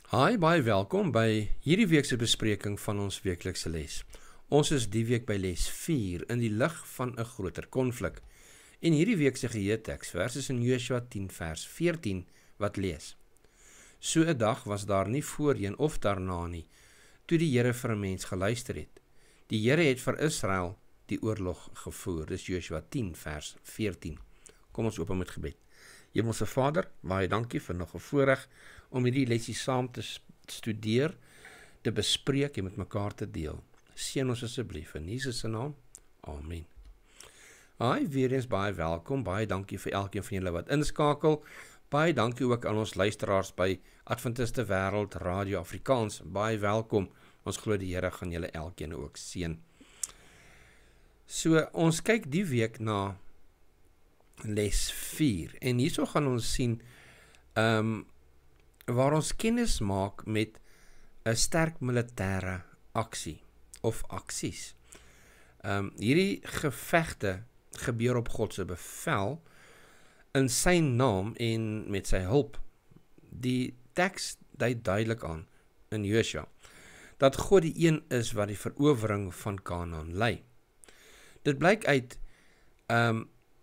Hi, baie welkom by hierdie week se bespreking van ons weeklikse les. Ons is die week by les 4 in die lig van 'n groter konflik. En hierdie week se geheeteksvers is in Josua 10 vers 14 wat lees: So 'n dag was daar nie voorheen of daarna nie, toe die Here vir 'n mens geluister het. Die Here het vir Israel die oorlog gevoer. Dis Josua 10 vers 14. Kom ons open met gebed. Hemelse Vader, baie dankie vir nog 'n voorreg om hierdie lesie saam te studeer, te bespreek en met mekaar te deel. Seën ons asseblief in Jesus se naam. Amen. Hi, weer eens baie welkom. Baie dankie vir elkeen van julle wat inskakel. Baie dankie ook aan ons luisteraars by Adventiste Wêreld Radio Afrikaans. Baie welkom. Ons glo die Here gaan julle elkeen ook seën. So, ons kyk die week na les 4 en hierso gaan ons sien waar ons kennis maak met 'n sterk militêre aksie of aksies. Hierdie gevegte gebeur op God se bevel in sy naam en met sy hulp. Die teks dui duidelik aan in Josua dat God die een is wat die verowering van Kanaan lei. Dit blyk uit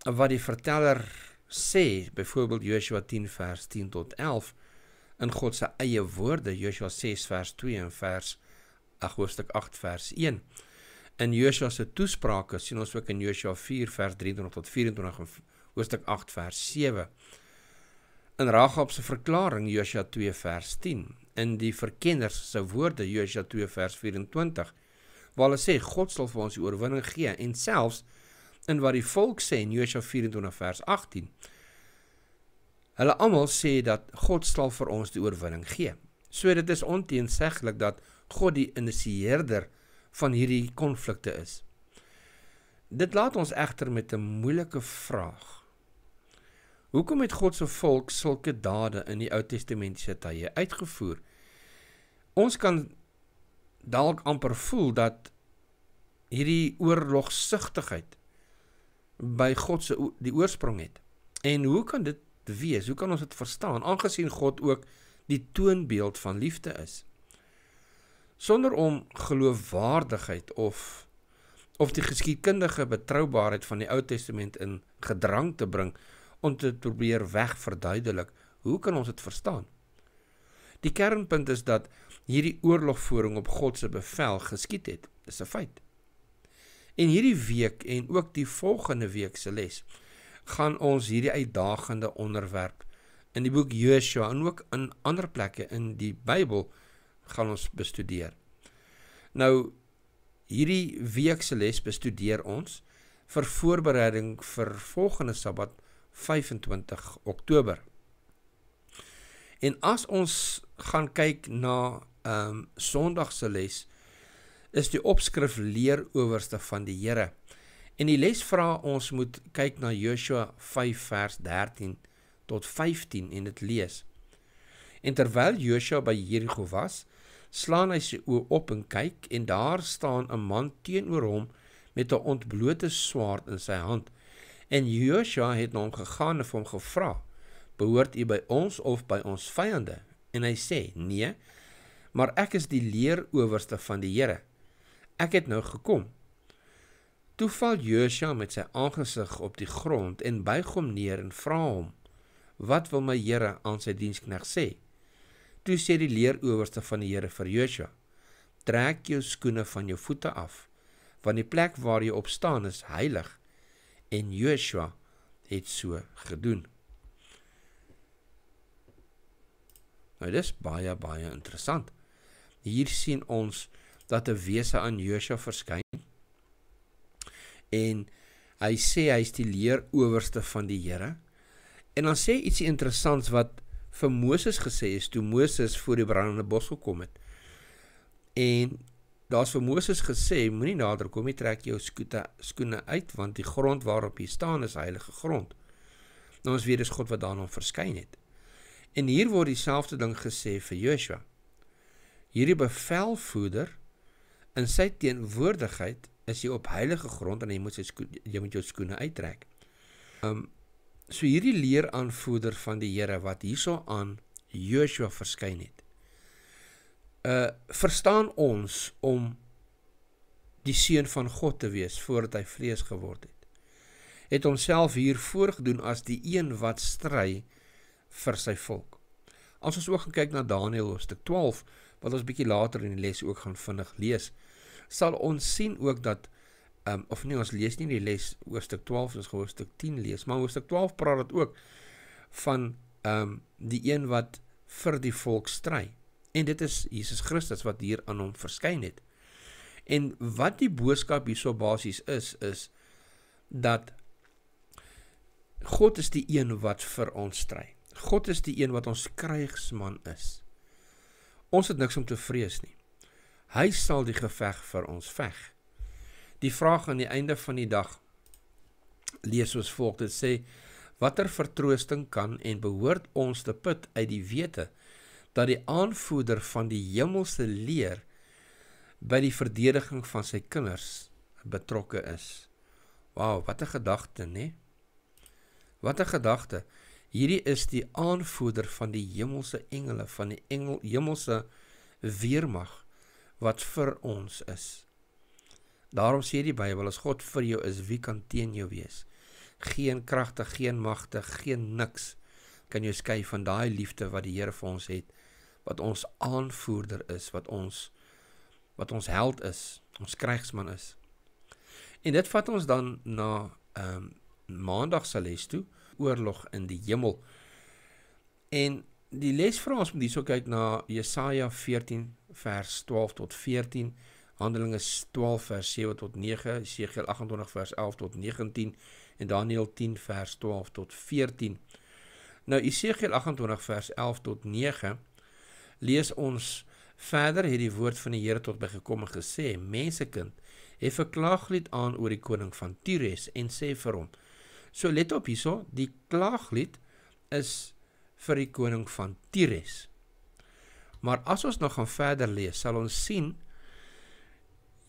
wat die verteller sê, byvoorbeeld Josua 10 vers 10 tot 11, in God se eie woorde, Josua 6 vers 2 en hoofstuk 8 vers 1. In Josua se toesprake sien ons ook in Josua 4 vers 23 tot 24 en hoofstuk 8 vers 7. In Rahab se verklaring, Josua 2 vers 10. In die verkenners se woorde, Josua 2 vers 24, waar hulle sê, God sal vir ons die oorwinning gee, en selfs in wat die volk sê in Josua 24 vers 18, hulle almal sê dat God sal vir ons die oorwinning gee. So dit is onteenseglik dat God die initieerder van hierdie konflikte is. Dit laat ons egter met 'n moeilike vraag. Hoekom het God se volk sulke dade in die Ou Testamentiese tye uitgevoer? Ons kan dalk amper voel dat hierdie oorlogsugtigheid by God se die oorsprong het. En hoe kan dit wees? Hoe kan ons dit verstaan, aangesien God ook die toonbeeld van liefde is? Sonder om geloofwaardigheid of die geskiedkundige betroubaarheid van die Ou Testament in gedrang te bring, om te probeer wegverduidelik, hoe kan ons dit verstaan? Die kernpunt is dat hierdie oorlogvoering op God se bevel geskied het. Dis 'n feit. En hierdie week en ook die volgende week se les gaan ons hierdie uitdagende onderwerp in die boek Josua en ook in ander plekke in die Bybel gaan ons bestudeer. Nou, hierdie week se les bestudeer ons vir voorbereiding vir volgende Sabbat 25 Oktober. En as ons gaan kyk na Sondag se les, is die opskrif leerowerste van die Here. En die les vra ons moet kyk na Josua 5 vers 13 tot 15 en dit lees. En terwyl Josua by Jerigo was, slaan hy sy oë op en kyk, en daar staan 'n man teenoor hom met 'n ontblote swaard in sy hand. En Josua het na hom gegaan en vir hom gevra, behoort u by ons of by ons vyande? En hy sê, nee, maar ek is die leerowerste van die Here. Ek het nou gekom. Toe val Josua met sy aangesig op die grond en buig hom neer en vra hom, wat wil my Here aan sy diensknegt sê? Toe sê die leerowerste van die Here vir Josua, trek jou skoene van jou voete af, want die plek waar jy op staan is heilig. En Josua het so gedoen. Nou, dis baie interessant. Hier sien ons dat 'n wese aan Josua verskyn, en hy sê hy is die leerowerste van die Here, en dan sê ietsie interessants wat vir Moses gesê is, toe Moses voor die brandende bos gekom het, en daar's vir Moses gesê, moenie nader kom, jy trek jou skoene uit, want die grond waarop jy staan is heilige grond. Nou ons weet, dis God wat daarna verskyn het. En hier word dieselfde ding gesê vir Josua. Hierdie bevelvoerder, in sy teenwoordigheid, is jy op heilige grond, en jy moet jou skoene uittrek. So hierdie leeraanvoerder van die Here, wat hierso aan Josua verskyn het, verstaan ons om die seun van God te wees, voordat hy vlees geword het. Het homself hier voorgedoen as die een wat stry vir sy volk. As ons ook gaan kyk na Daniël hoofstuk 12, wat ons bietjie later in die les ook gaan vinnig lees, sal ons sien ook dat, of nee, ons lees nie die les hoofstuk 12, ons gaan hoofstuk 10 lees, maar hoofstuk 12 praat het ook van die een wat vir die volk stry. En dit is Jesus Christus wat hier aan hom verskyn het. En wat die boodskap hierso basies is dat God is die een wat vir ons stry. God is die een wat ons krygsman is. Ons het niks om te vrees nie. Hy sal die geveg vir ons veg. Die vraag aan die einde van die dag lees soos volg, dit sê, watter vertroosting kan en behoort ons te put uit die wete dat die aanvoerder van die hemelse leer by die verdediging van sy kinders betrokke is. Wauw, wat 'n gedagte, né? Wat 'n gedagte. Hierdie is die aanvoerder van die hemelse engele, van die hemelse weermag wat vir ons is. Daarom sê die Bybel, as God vir jou is, wie kan teen jou wees? Geen kragte, geen magte, geen niks kan jou skei van daai liefde wat die Here vir ons het, wat ons aanvoerder is, wat ons held is, ons krygsman is. En dit vat ons dan na maandag se les toe, oorlog in die hemel. En die les vir ons moet hierso kyk na Jesaja 14 vers 12 tot 14, Handelinge 12 vers 7 tot 9, Esegiel 28 vers 11 tot 19 en Daniël 10 vers 12 tot 14. Nou Esegiel 28 vers 11 tot 9 lees ons verder, het die woord van die Here tot my gekom en gesê, mensekind, hef 'n klaaglied aan oor die koning van Tyrus en sê vir hom. So let op hierso, die klaaglied is vir die koning van Tyrus. Maar as ons nog gaan verder lees, sal ons sien,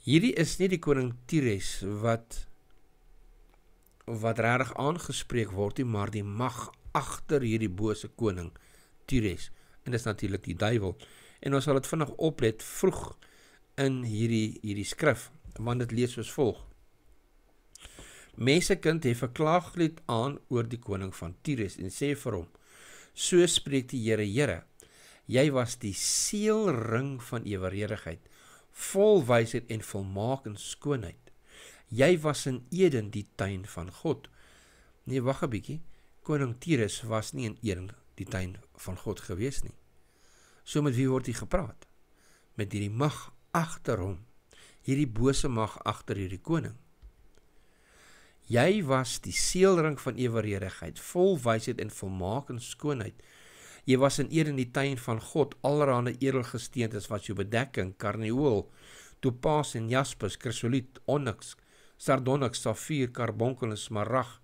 hierdie is nie die koning Tyrus wat regtig aangespreek word nie, maar die mag agter hierdie bose koning Tyrus. En dit is natuurlik die duiwel. En ons sal dit vinnig oplet vroeg in hierdie skrif, want dit lees soos volg. Mensekind hef 'n klaaglied aan oor die koning van Tyrus en sê vir hom, so spreek die Here, jy was die seelring van eweredig, vol wysheid en volmaak in skoonheid. Jy was in Eden die tuin van God. Nee, wag 'n bietjie, koning Tyrus was nie in Eden die tuin van God gewees nie. So met wie word hier gepraat? Met hierdie mag agter hom, hierdie bose mag agter hierdie koning. Jy was die seelring van eweredig, vol wysheid en volmaak in skoonheid. Jy was in Eden die tuin van God, allerhande edelgesteentes was jou bedekking, karneool, topaas en jaspis, krisoliet, onyx, sardonyx, safier, karbonkel en smarag.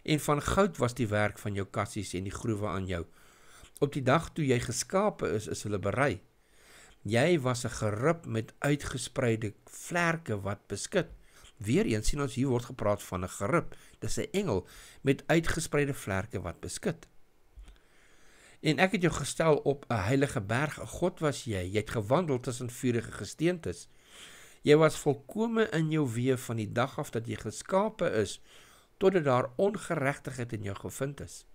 En van goud was die werk van jou kassies en die groewe aan jou. Op die dag toe jy geskape is hulle berei. Jy was 'n gerib met uitgespreide vlerke wat beskit. Weereens sien ons hier word gepraat van 'n gerib. Dis 'n engel met uitgespreide vlerke wat beskit. En ek het jou gestel op 'n heilige berg. God was jy het gewandel tussen vurige gesteentes. Jy was volkome in jou weë van die dag af dat jy geskape is, totdat daar ongeregtigheid in jou gevind is.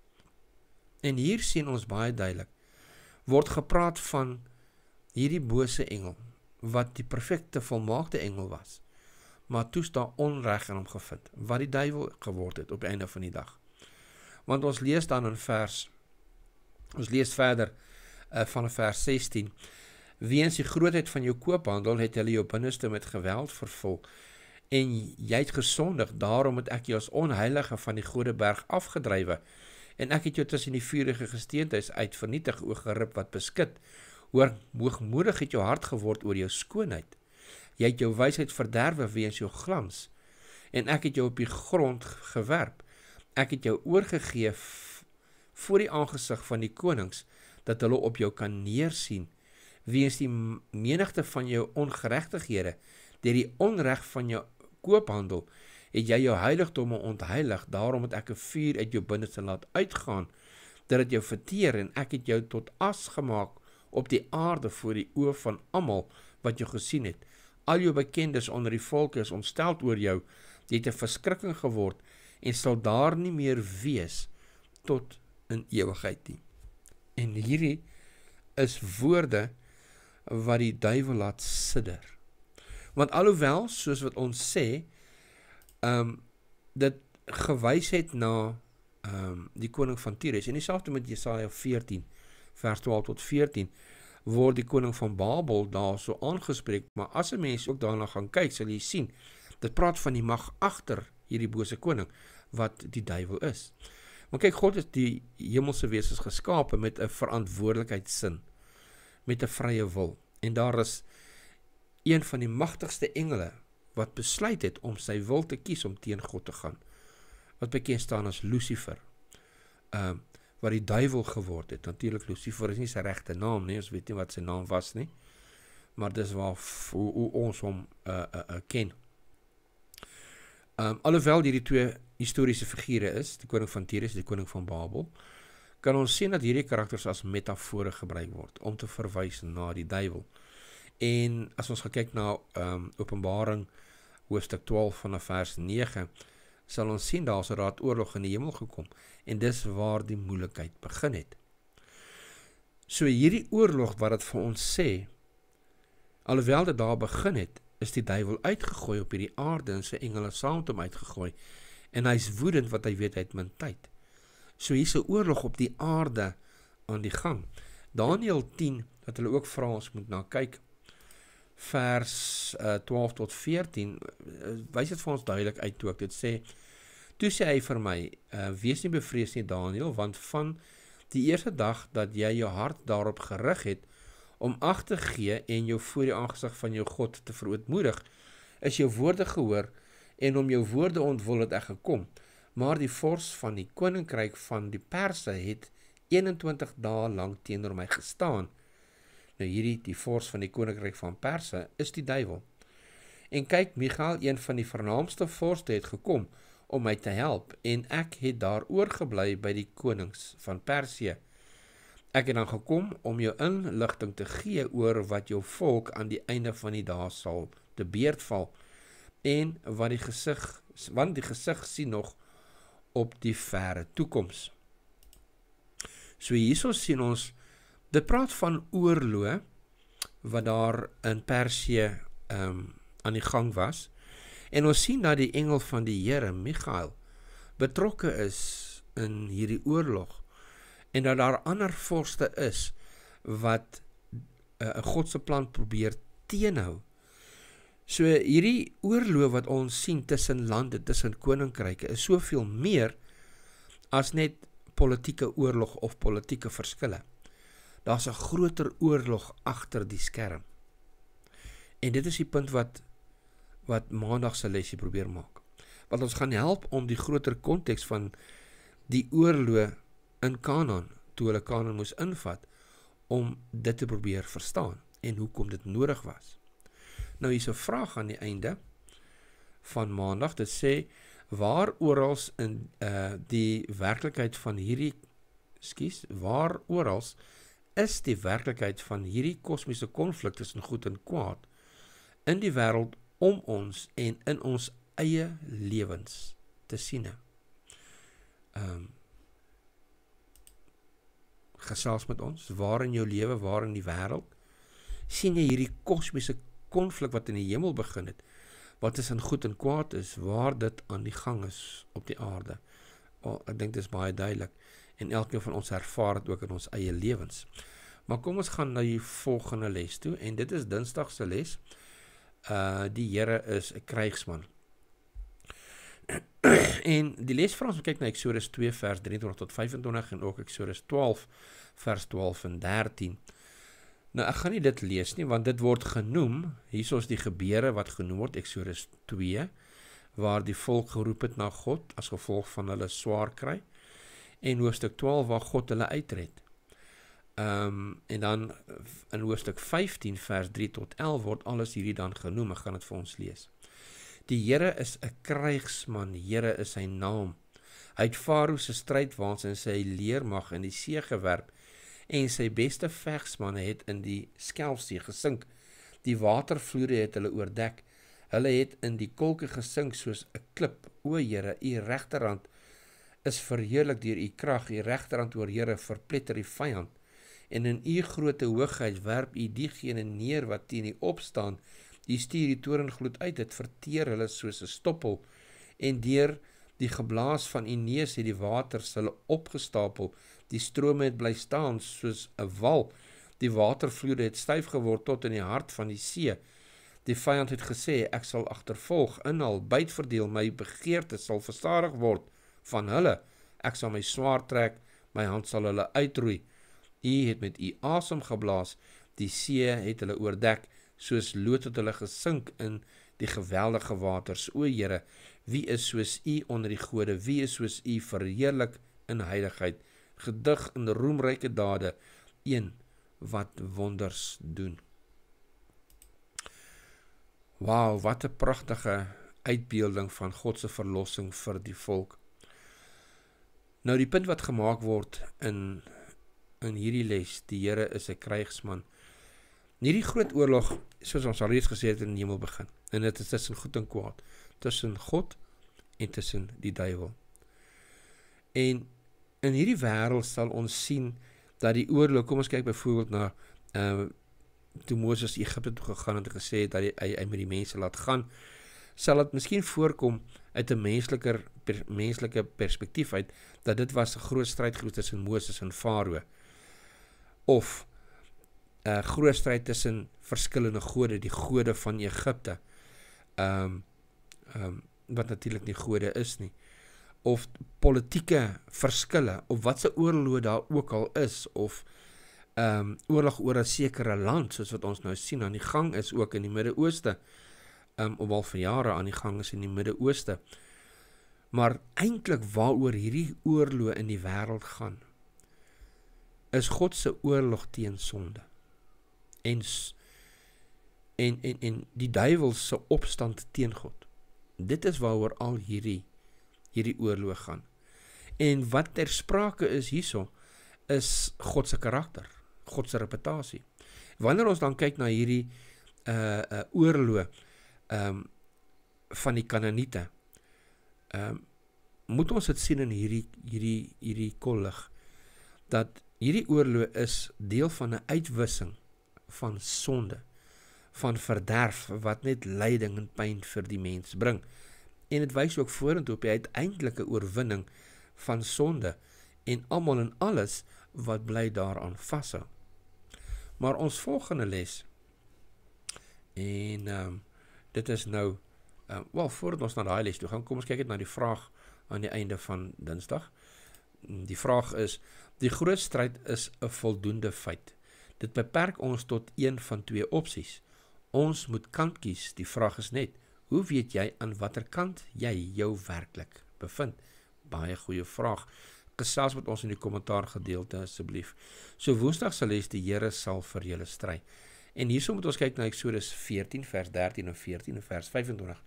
En hier sien ons baie duidelik, word gepraat van hierdie bose engel, wat die perfekte volmaakte engel was, maar toes daar onreg in hom gevind, wat die duiwel geword het op die einde van die dag. Want ons lees dan in ons lees verder van vers 16, weens die grootheid van jou koophandel het hulle jou binneste met geweld vervul, en jy het gesondig, daarom het ek jou as onheilige van die Godeberg afgedrywe, en ek het jou tussen die vurige gesteentes uit vernietig, o gerib wat beskit, hoogmoedig het jou hart geword oor jou skoonheid, jy het jou wysheid verderwe weens jou glans, en ek het jou op die grond gewerp, ek het jou oorgegee voor die aangesig van die konings, dat hulle op jou kan neersien, weens die menigte van jou ongeregtighede, deur die onreg van jou koophandel, het jy jou heiligdomme ontheilig, daarom het ek 'n vuur uit jou binneste laat uitgaan, dat het jou verteer, en ek het jou tot as gemaak, op die aarde voor die oë van almal wat jou gesien het. Al jou bekendes onder die volke is ontsteld oor jou, jy het 'n verskrikking geword, en sal daar nie meer wees tot in ewigheid nie. En hierdie is woorde wat die duiwel laat sidder. Want alhoewel, soos wat ons sê, dit gewys het na die koning van Tyrus, en dieselfde met Jesaja 14, vers 12 tot 14, word die koning van Babel daar so aangespreek, maar as 'n mens ook daarna gaan kyk, sal jy sien, dit praat van die mag agter hierdie bose koning, wat die duiwel is. Maar kyk, God het die hemelse wesens geskape met 'n verantwoordelikheidsin, met 'n vrye wil, en daar is een van die magtigste engele, wat besluit het om sy wil te kies om teen God te gaan, wat bekend staan as Lucifer, wat die duiwel geword het. Natuurlik, Lucifer is nie sy regte naam nie, ons weet nie wat sy naam was nie, maar dis hoe ons hom ken. Alhoewel hierdie twee historiese figure is, die koning van Tyrus en die koning van Babel, kan ons sien dat hierdie karakters as metafore gebruik word, om te verwys na die duiwel. En as ons gaan kyk na Openbaring, hoofstuk 12 vanaf vers 9, sal ons sien daar is 'n raadoorlog in die hemel gekom, en dis waar die moeilikheid begin het. So hierdie oorlog wat dit vir ons sê, alhoewel dit daar begin het, is die duiwel uitgegooi op hierdie aarde, en sy engele saam met hom uitgegooi, en hy is woedend, wat hy weet, hy het min tyd. So hier is 'n oorlog op die aarde aan die gang. Daniël 10, wat hulle ook vra ons moet na kyk, vers 12 tot 14, wys dit vir ons duidelik uit toe ek dit sê. Toe sê hy vir my, wees nie bevrees nie, Daniël, want van die eerste dag dat jy jou hart daarop gerig het, om ag te gee en jou voor die aangesig van jou God te verootmoedig, is jou woorde gehoor, en om jou woorde ontwil het ek gekom. Maar die vors van die koninkryk van die Perse het 21 dae lang teenoor my gestaan. Nou hierdie, die vors van die koninkryk van Perse, is die duiwel. En kyk, Michael, een van die vernaamste vorste, het gekom om my te help, en ek het daar oorgebly by die konings van Persië. Ek het dan gekom om jou inligting te gee oor wat jou volk aan die einde van die dae sal te beurt val, en want die gesig sien nog op die verre toekoms. So hierso sien ons, dit praat van oorloë, wat daar in Persië aan die gang was, en ons sien dat die engel van die Here, Michael, betrokke is in hierdie oorlog, en dat daar ander vorste is, wat God se plan probeer teenhou. So hierdie oorlog wat ons sien tussen lande, tussen koninkryke, is soveel meer as net politieke oorlog of politieke verskille. Daar's 'n groter oorlog agter die skerm. En dit is die punt wat maandag se lesie probeer maak. Wat ons gaan help om die groter konteks van die oorlog in Kanaan, toe hulle Kanaan moes invat, om dit te probeer verstaan, en hoekom dit nodig was. Nou hier is 'n vraag aan die einde van maandag, dit sê, waar orals in die werklikheid van hierdie, waar orals is die werklikheid van hierdie kosmiese konflik tussen goed en kwaad, in die wêreld om ons en in ons eie lewens te sien. Gesels met ons, waar in jou lewe, waar in die wêreld, sien jy hierdie kosmiese konflik wat in die hemel begin het, wat tussen goed en kwaad is, waar dit aan die gang is op die aarde. Ek dink dit is baie duidelik, en elkeen van ons ervaar het ook in ons eie lewens. Maar kom ons gaan na die volgende les toe, en dit is Dinsdag se les. Die Here is 'n krygsman. En die les vir ons, kyk na Eksodus 2 vers 23 tot 25 en ook Eksodus 12 vers 12 en 13. Nou ek gaan nie dit lees nie, want dit word genoem, hier is die gebeure wat genoem word, Eksodus 2, waar die volk geroep het na God, as gevolg van hulle swaar kry, en hoofstuk 12 waar God hulle uitred. En dan in hoofstuk 15 vers 3 tot 11 word alles hierdie dan genoem, ek gaan dit vir ons lees. Die Here is 'n krygsman, die Here is sy naam. Hy het Farao se strydwaans en sy leermag in die see gewerp, en sy beste vegsmanne het in die Skelfsee gesink. Die watervloede het hulle oordek. Hulle het in die kolke gesink soos 'n klip. O Here, u regterhand is verheerlik deur u krag. U regterhand, o Here, verpletter die vyand. En in u groote hoogheid werp u diegene neer wat teen u opstaan. U stuur die torengloed uit, dit verteer hulle soos 'n stoppel. En deur die geblaas van u neus het die waters hulle opgestapel. Die strome het bly staan soos 'n wal. Die watervloede het styf geword tot in die hart van die see. Die vyand het gesê, ek sal agtervolg, inhaal, byt verdeel, my begeerte sal verstadig word van hulle. Ek sal my swaard trek, my hand sal hulle uitroei. U het met u asem geblaas, die see het hulle oordek, soos lood het hulle gesink in die geweldige waters. O Here, wie is soos u onder die gode, wie is soos u verheerlik in heiligheid, gedig in roemryke dade, een wat wonders doen. Wauw, wat 'n pragtige uitbeelding van God se verlossing vir die volk. Nou die punt wat gemaak word in hierdie les, die Here is 'n krygsman. Hierdie groot oorlog, soos ons al reeds gesê het, in die hemel begin. En dit is tussen goed en kwaad, tussen God en tussen die duiwel. En in hierdie wêreld sal ons sien dat die oorlog, kom ons kyk byvoorbeeld na toe Moses Egipte toe gegaan het en gesê het dat hy met die mense laat gaan, sal dit miskien voorkom uit 'n menslike perspektief uit, dat dit was 'n groot stryd tussen Moses en Farao, of 'n groot stryd tussen verskillende gode, die gode van Egipte, wat natuurlik nie gode is nie, of politieke verskille, of wat se oorlog daar ook al is, of oorlog oor 'n sekere land, soos wat ons nou sien aan die gang is ook in die Midde-Ooste, of al vir jare aan die gang is in die Midde-Ooste. Maar eintlik waaroor hierdie oorlog in die wêreld gaan, is God se oorlog teen sonde. En die duiwel se opstand teen God. Dit is waaroor al hierdie oorlog gaan. En wat ter sprake is hierso, is God se karakter, God se reputasie. Wanneer ons dan kyk na hierdie oorlog van die Kanaaniete, moet ons dit sien in hierdie kollig, dat hierdie oorlog is deel van 'n uitwissing van sonde, van verderf, wat net lyding en pyn vir die mens bring. En dit wys ook vorentoe op die uiteindelike oorwinning van sonde, en almal en alles wat bly daaraan vashou. Maar ons volgende les, en dit is nou, voordat ons na daai les toe gaan, kom ons kyk net na die vraag aan die einde van Dinsdag. Die vraag is, die groot stryd is 'n voldoende feit. Dit beperk ons tot een van twee opsies. Ons moet kant kies. Die vraag is net, hoe weet jy aan watter kant jy jou werklik bevind? Baie goeie vraag. Gesels met ons in die kommentaar gedeelte asseblief. So Woensdag se les, die Here sal vir julle stry. En hierso moet ons kyk na Eksodus 14 vers 13 en 14 en vers 25.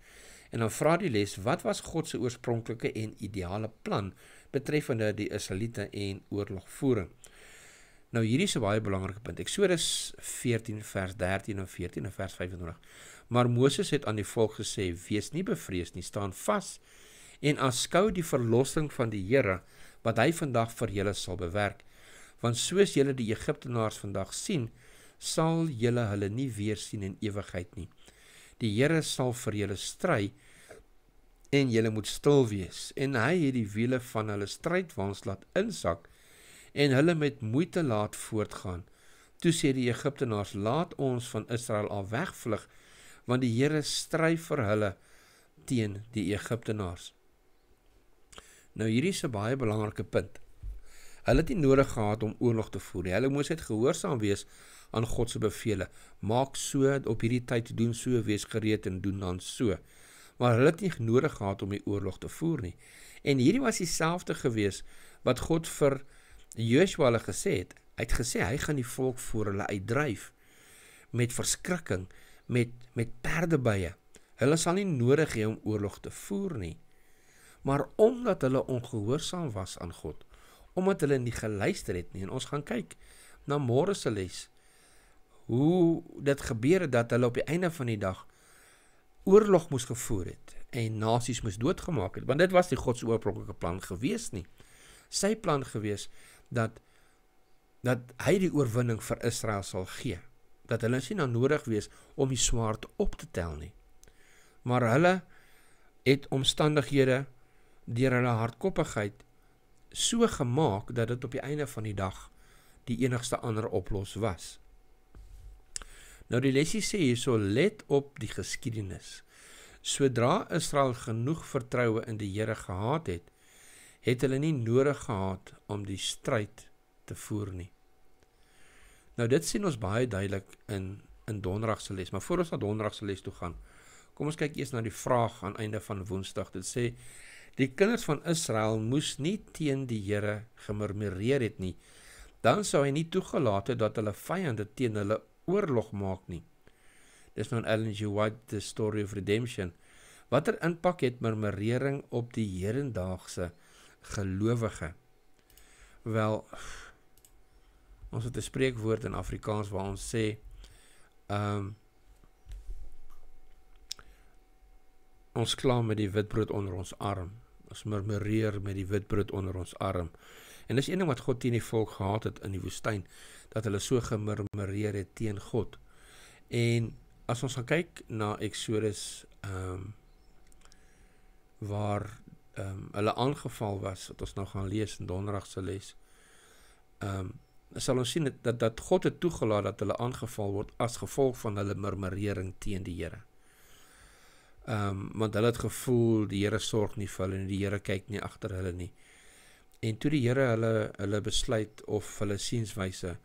En dan vra die les, wat was God se oorspronklike en ideale plan betreffende die Israeliete en oorlogvoering? Nou hierdie is 'n baie belangrike punt. Eksodus 14 vers 13 en 14 en vers 25. Maar Moses het aan die volk gesê, wees nie bevrees nie, staan vas en aanskou die verlossing van die Here, wat hy vandag vir julle sal bewerk. Want soos julle die Egiptenaars vandag sien, sal julle hulle nie weer sien in ewigheid nie. Die Here sal vir julle stry, en julle moet stil wees. En hy het die wiele van hulle strydwaans laat insak, en hulle met moeite laat voortgaan. Toe sê die Egiptenaars, laat ons van Israel al wegvlug, want die Here stry vir hulle teen die Egiptenaars. Nou hierdie is 'n baie belangrike punt. Hulle het nie nodig gehad om oorlog te voer nie. Hulle moes net gehoorsaam wees aan God se bevele. Maak so, op hierdie tyd doen so, wees gereed en doen dan so. Maar hulle het nie nodig gehad om die oorlog te voer nie. En hierdie was dieselfde gewees wat God vir Joshua hulle gesê het. Hy het gesê, hy gaan die volk voor hulle uitdryf, met verskrikking, met perdebye. Hulle sal nie nodig hê om oorlog te voer nie. Maar omdat hulle ongehoorsaam was aan God, omdat hulle nie geluister het nie, en ons gaan kyk na môre se les, hoe dit gebeur het dat hulle op die einde van die dag oorlog moes gevoer het en nasies moes doodgemaak het, want dit was die God se oorspronklike plan gewees nie. Sy plan gewees dat hy die oorwinning vir Israel sal gee, dat hulle nie nou nodig wees om die swaard op te tel nie. Maar hulle het omstandighede deur hulle hardkoppigheid so gemaak dat dit op die einde van die dag die enigste ander oplos was. Nou die lesie sê hierso, let op die geskiedenis. Sodra Israel genoeg vertroue in die Here gehad het, het hulle nie nodig gehad om die stryd te voer nie. Nou dit sien ons baie duidelik in donderdag se les, maar voor ons na donderdag se les toe gaan, kom ons kyk eers na die vraag aan einde van woensdag. Dit sê, die kinders van Israel moes nie teen die Here gemurmureer het nie, dan sou hy nie toegelaat het dat hulle vyande teen hulle oorlog maak nie. Dis nou in Ellen G. White, The Story of Redemption. Watter impak het murmurering op die hedendaagse gelowige? Wel, ons het 'n spreekwoord in Afrikaans waar ons sê, ons kla met die witbrood onder ons arm. Ons murmureer met die witbrood onder ons arm. En dis een ding wat God teen die volk gehad het in die woestyn, dat hulle so gemurmureer het teen God. En as ons gaan kyk na Exodus, waar hulle aangeval was, wat ons nou gaan lees in donderdag se les, sal ons sien dat God het toegelaat dat hulle aangeval word as gevolg van hulle murmurering teen die Here. Want hulle het gevoel, die Here sorg nie vir hulle en die Here kyk nie agter hulle nie. En toe die Here hulle besluit of hulle sienswyse,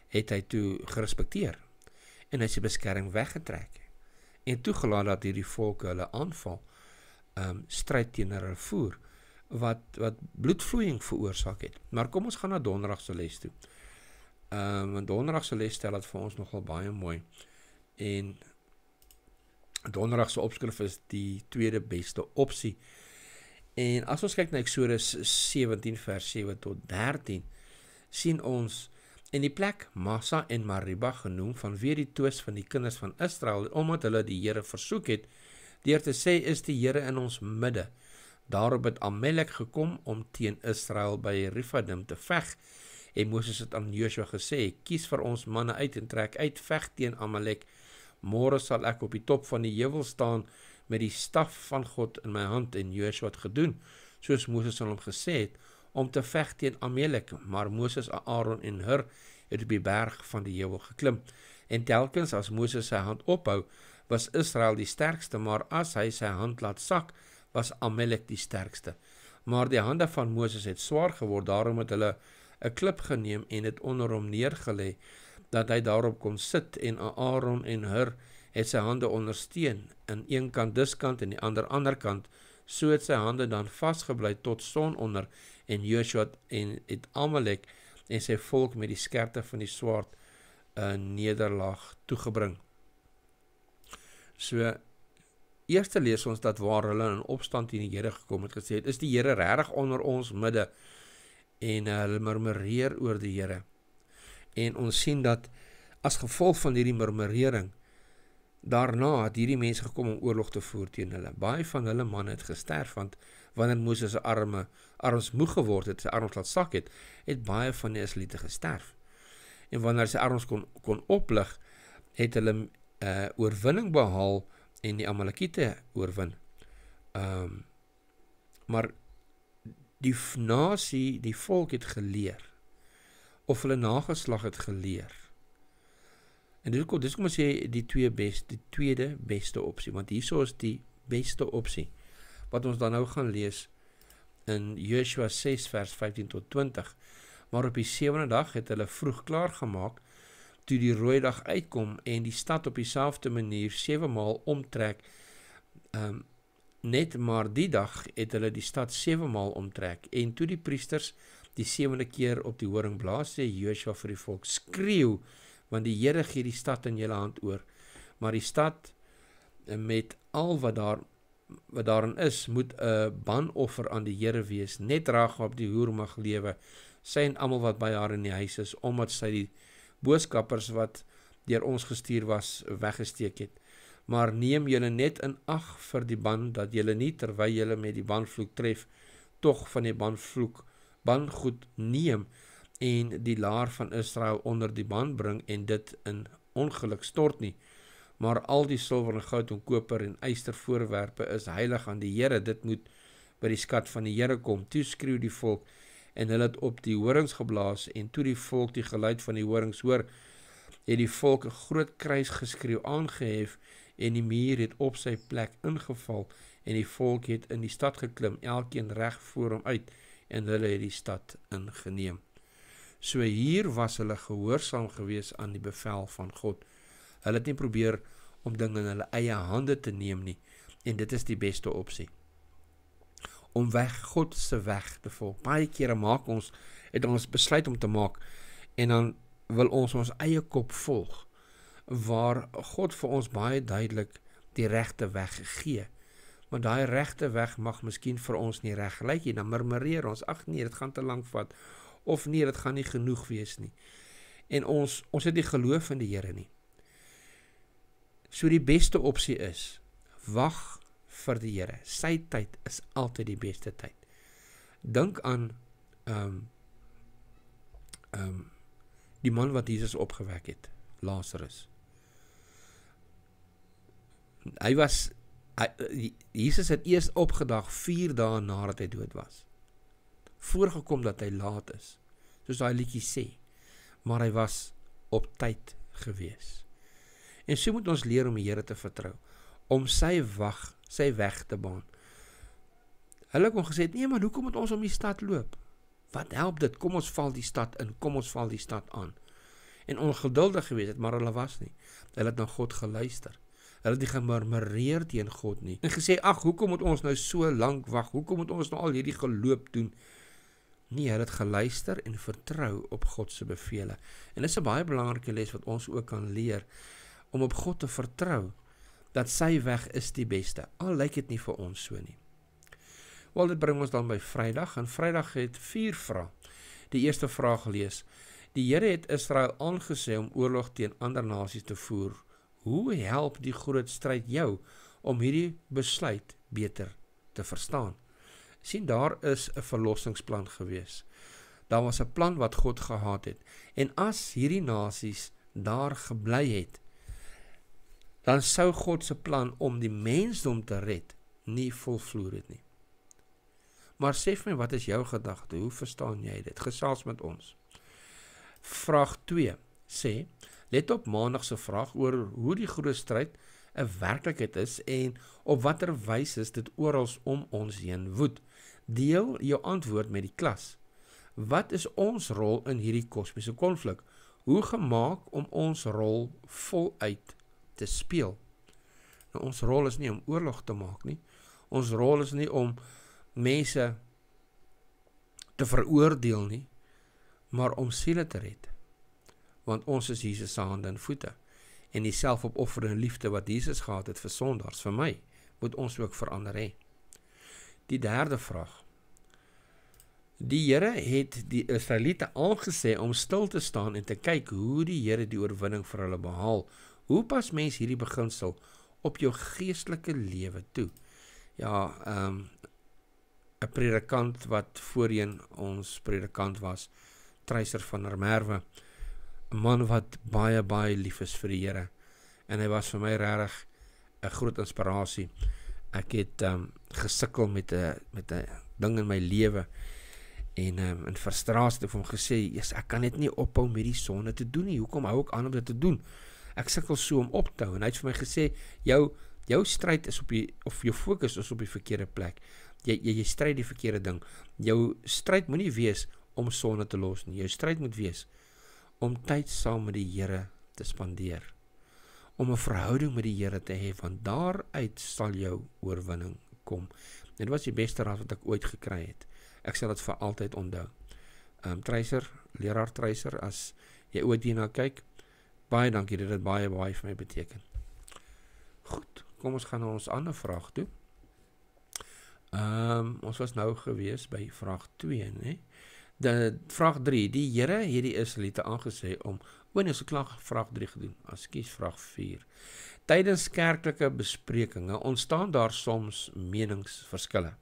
het hy toe gerespekteer. En hy sy beskerming weggetrek. En toegelaat dat hierdie volke hulle aanval, stryd teen hulle voer, wat bloedvloeiing veroorsaak het. Maar kom ons gaan na donderdag se les toe. Want donderdag se les stel dit vir ons nogal baie mooi. En donderdag se opskrif is die tweede beste opsie. En as ons kyk na Exodus 17 vers 7 tot 13, sien ons in die plek Massa en Mariba genoem vanweë die twis van die kinders van Israel, omdat hulle die Here versoek het, deur te sê, is die Here in ons midde. Daarop het Amalek gekom om teen Israel by Rephidim te veg, en Moses het aan Joshua gesê, kies vir ons manne uit en trek uit, veg teen Amalek. Môre sal ek op die top van die heuwel staan met die staf van God in my hand, en Joshua het gedoen, soos Moses aan hom gesê het, om te veg teen Amalek, maar Moses, Aaron en Hur het op die berg van die heuwel geklim, en telkens as Moses sy hand ophou, was Israel die sterkste, maar as hy sy hand laat sak, was Amalek die sterkste. Maar die hande van Moses het swaar geword, daarom het hulle 'n klip geneem en het onder hom neergelê, dat hy daarop kon sit, en Aaron en Hur het sy hande ondersteun, aan een kant diskant en die ander kant, so het sy hande dan vasgeblei tot son onder, en Joshua het Amalek en sy volk met die skerpte van die swaard 'n nederlaag toegebring. So, eerste lees ons dat waar hulle in opstand teen die Here gekom het, gesê het, is die Here regtig onder ons midde, en hulle murmureer oor die Here. En ons sien dat as gevolg van hierdie murmurering, daarna het hierdie mense gekom om oorlog te voer teen hulle. Baie van hulle manne het gesterf, want wanneer Moses se arms moeg geword het, sy arms laat sak het baie van die Israeliete gesterf. En wanneer sy arms kon oplig, het hulle oorwinning behaal en die Amalekiete oorwin. Maar die nasie, die volk het geleer, of hulle nageslag het geleer. En dis kom ons sê die tweede beste opsie, want hierso is die beste opsie, wat ons dan nou gaan lees in Joshua 6 vers 15 tot 20, maar op die 7de dag het hulle vroeg klaar gemaak, toe die rooi dag uitkom, en die stad op dieselfde manier 7 maal omtrek, net maar die dag het hulle die stad 7 maal omtrek, en toe die priesters die 7de keer op die horing blaas, sê Joshua vir die volk, skreeu, want die Here gee die stad in julle hand oor, maar die stad met al wat daarin is, moet 'n banoffer aan die Here wees, net Ragab die hoer mag lewe, sy en almal wat by haar in die huis is, omdat sy die boodskappers wat deur ons gestuur was, weggesteek het. Maar neem julle net in ag vir die ban, dat julle nie terwyl julle met die banvloek tref, tog van die bangoed neem en die laar van Israel onder die ban bring en dit in ongeluk stort nie. Maar al die silwer en goud en koper en yster voorwerpe is heilig aan die Here, dit moet by die skat van die Here kom. Toe skreeu die volk en hulle het op die horings geblaas en toe die volk die geluid van die horings hoor, het die volk 'n groot kruisgeskreeu aangehef en die muur het op sy plek ingeval en die volk het in die stad geklim, elkeen reg voor hom uit en hulle het die stad ingeneem. So hier was hulle gehoorsaam gewees aan die bevel van God. Hulle het nie probeer om dinge in hulle eie hande te neem nie, en dit is die beste opsie. Om God se weg te volg. Baie kere het ons besluit om te maak, en dan wil ons eie kop volg, waar God vir ons baie duidelik die regte weg gee. Maar daai regte weg mag miskien vir ons nie reg lyk nie, dan murmureer ons, ag nee, dit gaan te lank vat, of nee, dit gaan nie genoeg wees nie. En ons het nie geloof in die Here nie. So die beste opsie is, wag vir die Here. Sy tyd is altyd die beste tyd. Dink aan die man wat Jesus opgewek het, Lazarus. Jesus het eers opgedag 4 dae nadat hy dood was. Voorgekom dat hy laat is, soos daai liedjie sê, maar hy was op tyd gewees. En so moet ons leer om die Here te vertrou, om sy weg te baan. Hulle kon gesê, nee, maar hoekom moet ons om die stad loop? Wat help dit? Kom ons val die stad in, kom ons val die stad aan. En ongeduldig gewees het, maar hulle was nie. Hulle het na God geluister. Hulle het nie gemurmureer teen God nie. En gesê, ag, hoekom moet ons nou so lank wag? Hoekom moet ons nou al hierdie geloop doen? Nee, hulle het geluister en vertrou op God se bevele. En dit is 'n baie belangrike les wat ons ook kan leer, om op God te vertrou, dat sy weg is die beste, al lyk dit nie vir ons so nie. Wel, dit bring ons dan by Vrydag, en Vrydag het 4 vrae. Die eerste vraag lees, die Here het Israel aangesê om oorlog teen ander nasies te voer. Hoe help die groot stryd jou om hierdie besluit beter te verstaan? Sien, daar is 'n verlossingsplan gewees. Daar was 'n plan wat God gehad het, en as hierdie nasies daar gebly het, dan sou God se plan om die mensdom te red nie volvloer het nie. Maar sê vir my, wat is jou gedagte? Hoe verstaan jy dit? Gesels met ons. Vraag 2 sê, let op Maandag se vraag oor hoe die groot stryd 'n werklikheid is en op watter wyse dit oral om ons heen woed. Deel jou antwoord met die klas. Wat is ons rol in hierdie kosmiese konflik? Hoe gemaak om ons rol voluit te speel? Nou, ons rol is nie om oorlog te maak nie. Ons rol is nie om mense te veroordeel nie, maar om siele te red. Want ons is Jesus se hande en voete. En die selfopofferende liefde wat Jesus gehad het vir sondaars, vir my, moet ons ook verander hê. Die derde vraag. Die Here het die Israeliete aangesê om stil te staan en te kyk hoe die Here die oorwinning vir hulle behaal. Hoe pas mens hierdie beginsel op jou geestelike lewe toe? Ja, 'n predikant wat voorheen ons predikant was, Treiser van der Merwe, 'n man wat baie lief is vir die Here, en hy was vir my regtig 'n groot inspirasie. Ek het gesukkel met 'n ding in my lewe, en in frustrasie het ek vir hom gesê, yes, ek kan net nie ophou met die sonde te doen nie, hoekom hou ek aan om dit te doen? Ek sukkel so om op te hou, en hy het vir my gesê, jou stryd is of jou fokus is op die verkeerde plek. Jy stryd die verkeerde ding. Jou stryd moet nie wees om sonde te los nie. Jou stryd moet wees om tyd saam met die Here te spandeer. Om 'n verhouding met die Here te hê, want daaruit sal jou oorwinning kom. Dit was die beste raad wat ek ooit gekry het. Ek sal dit vir altyd onthou. Treiser, leraar Treiser, as jy ooit hierna kyk, baie dankie, dit het baie vir my beteken. Goed, kom ons gaan na ons ander vraag toe. Ons was nou gewees by vraag 2, né? Vraag 3, die Here het die Israeliete aangesê om, so klaar vraag 3 gedoen, ekskuus vraag 4. Tydens kerklike besprekings ontstaan daar soms meningsverskille.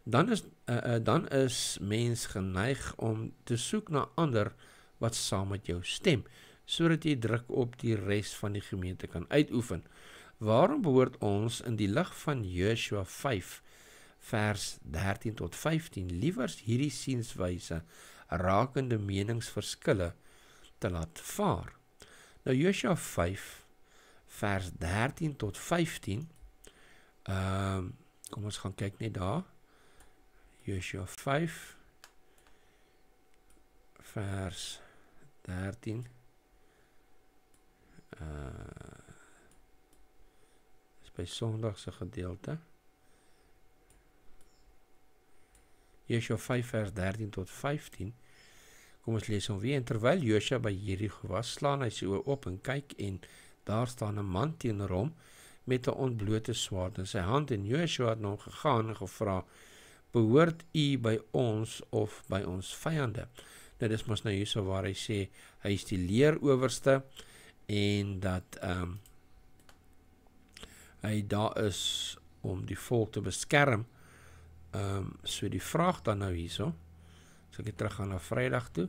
Dan is mens geneig om te soek na ander wat saam met jou stem, sodat jy druk op die res van die gemeente kan uitoefen. Waarom behoort ons in die lig van Joshua 5 vers 13 tot 15 liewers hierdie sienswyse rakende meningsverskille te laat vaar? Nou Joshua 5 vers 13 tot 15, kom ons gaan kyk net daar, Joshua 5 vers 13, is by Sondagse gedeelte, Joshua 5 vers 13 tot 15, kom ons lees hom weer, en terwyl Joshua by Jericho was, slaan hy sy oë op en kyk, en daar staan 'n man teenoor hom, met 'n ontblote swaard in sy hand, en Joshua het na hom gegaan en gevra, behoort u by ons of by ons vyande? Nou dis mos nou hierso waar hy sê, hy is die leerowerste, en dat hy daar is om die volk te beskerm. So die vraag dan nou hierso, as ek terug gaan na Vrydag toe,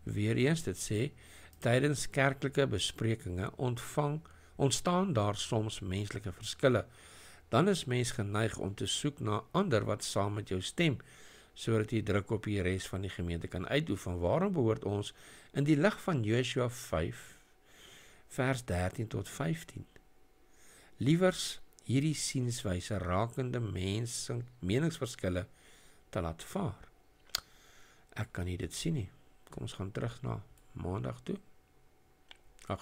weer eens, dit sê, tydens kerklike besprekings ontstaan daar soms menslike verskille. Dan is mens geneig om te soek na ander wat saam met jou stem, sodat jy druk op die res van die gemeente kan uitoefen. Waarom behoort ons in die lig van Joshua 5 vers 13 tot 15 liewers hierdie sienswyse rakende meningsverskille te laat vaar? Ek kan nie dit sien nie. Kom ons gaan terug na Maandag toe.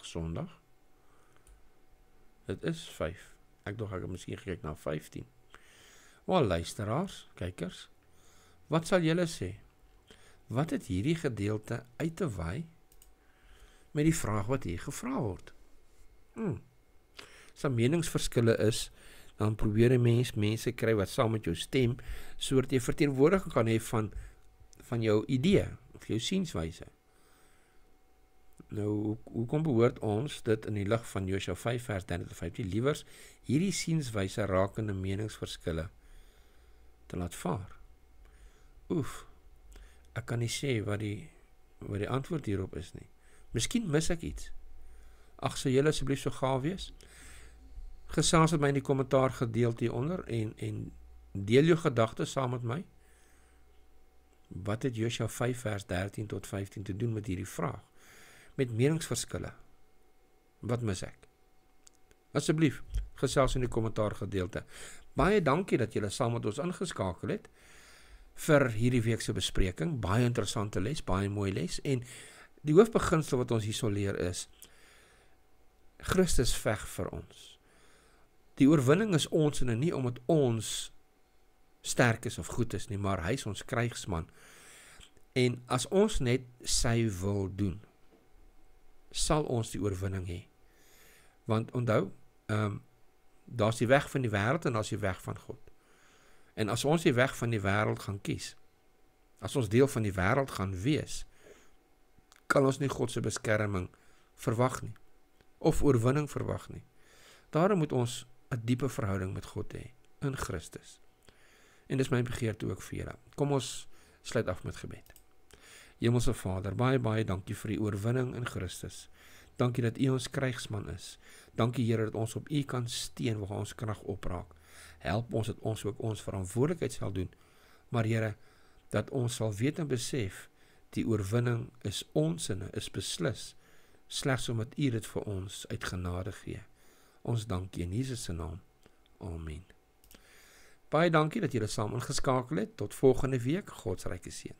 Sondag. Dit is 5. Ek het miskien gekyk na 15. Wel, luisteraars, kykers, wat sal julle sê? Wat het hierdie gedeelte uit te waai met die vraag wat hier gevra word? As daar meningsverskille is, dan probeer 'n mens mense kry wat saam met jou stem, sodat jy verteenwoordiging kan hê van jou idee, of jou sienswyse. Nou, hoekom behoort ons dit in die lig van Joshua 5 vers 13 tot 15 liewers hierdie sienswyse rakende meningsverskille te laat vaar? Ek kan nie sê wat die antwoord hierop is nie. Miskien mis ek iets. Sou julle asseblief so gaaf wees? Gesels met my in die kommentaar gedeelte hieronder en deel jou gedagtes saam met my. Wat het Joshua 5 vers 13 tot 15 te doen met hierdie vraag? Met meningsverskille. Wat mis ek? Asseblief, gesels in die kommentaar gedeelte. Baie dankie dat julle saam met ons ingeskakel het vir hierdie week se bespreking. Baie interessante les, baie mooi les, en die hoofbeginsel wat ons hierso leer is, Christus veg vir ons. Die oorwinning is ons en nie omdat ons sterk is of goed is nie, maar hy is ons krygsman. En as ons net sy wil doen, sal ons die oorwinning hê. Want onthou, daar is die weg van die wêreld en daar is die weg van God. En as ons die weg van die wêreld gaan kies, as ons deel van die wêreld gaan wees, kan ons nie God se beskerming verwag nie, of oorwinning verwag nie. Daarom moet ons 'n diepe verhouding met God hê, in Christus. En dis my begeerte ook vir julle. Kom ons sluit af met gebed. Hemelse Vader, baie, baie dankie vir die oorwinning in Christus. Dankie dat U ons krygsman is. Dankie Here dat ons op U kan steun waar ons krag opraak. Help ons dat ons ook ons verantwoordelikheid sal doen. Maar Here, dat ons sal weet en besef, die oorwinning is ons en is beslis, slegs omdat U dit vir ons uit genade gee. Ons dankie in Jesus se naam. Amen. Baie dankie dat julle saam ingeskakel het. Tot volgende week. God se ryke seën.